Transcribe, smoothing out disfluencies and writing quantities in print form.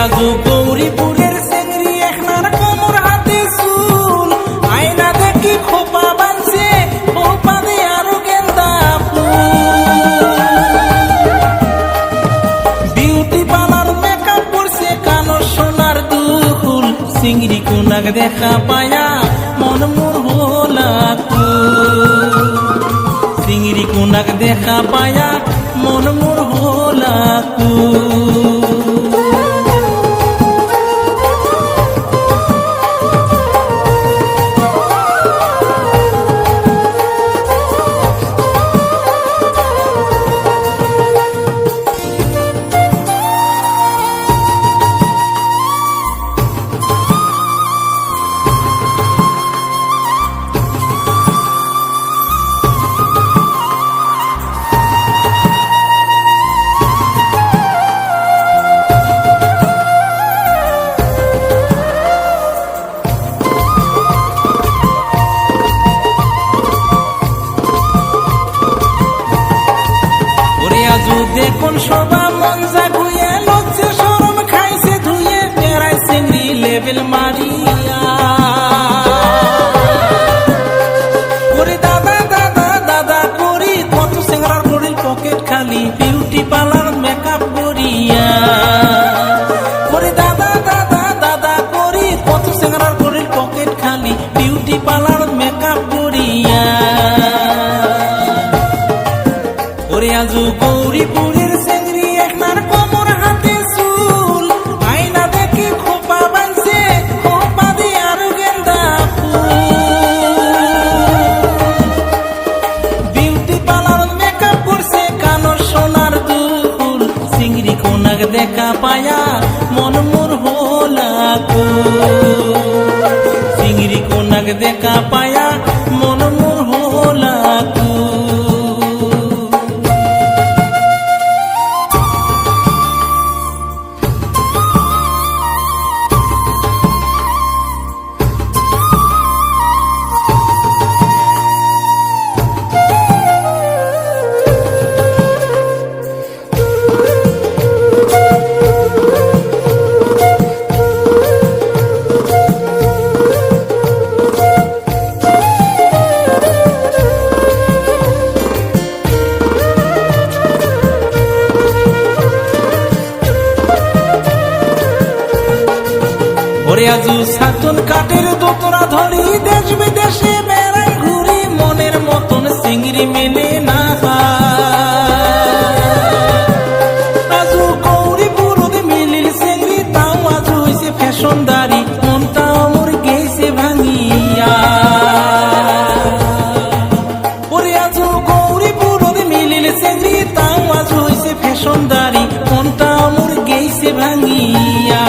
আজু গৌরীপুরের চেংড়ি একনার কোমর হাতে চুল, আয়না দেখি খোপা বানছে, খোপা দিয়ে আরো গেন্দা ফুল। বিউটি পার্লার মেকআপ করছে, কানের সোনার দুল, চিংড়ি কোনাক দেখা পায়া মন মোর হোলা কুল। চিংড়ি কোনাক দেখা পায়া মন মোর হোলা কুল। দেখুন সবা মন জাগুয়ে, লজ্জে শরম খাইছে ধুয়ে, বেড়াই চিংড়ি লেবেল মারিয়া। ওরে দাদা দাদা দাদা করি, কত চেংড়ার করিল পকেট খালি, বিউটি পার্লার মেকআপ করিয়া। ওরে দাদা দাদা দাদা করি, কত চেংড়ার করিল পকেট খালি, বিউটি পার্লার মেকআপ করিয়া। ওরে আজু গৌরীপুরের চেংড়ি একনার কোমর হাতে চুল, আয়না দেখি খোপা বানছে, খোপা দিয়ে আরো গেন্দা ফুল। বিউটি পার্লার মেকআপ করছে, কানের সোনার দুল, চিংড়ি কোনাক দেখা পায়া মন মোর হোলা কুল। চিংড়ি কোনাক দেখা পায়া মন মোর হোলা কুল। ওরে আজু সাতুন কাঠের দোতরা ধরি, দেশ বিদেশে বেড়াই ঘুরি, মনের মতন চিংড়ি মেলে না। আজু গৌরীপুরত মিলিল চিংড়ি, তাও আজু হইছে ফ্যাশনদারি, মনটা মোর গেছে ভাঙিয়া। ওরে আজু গৌরীপুরত মিলিল চিংড়ি, তাও আজু হইছে ফ্যাশনদারি, মনটা মোর গেছে ভাঙিয়া।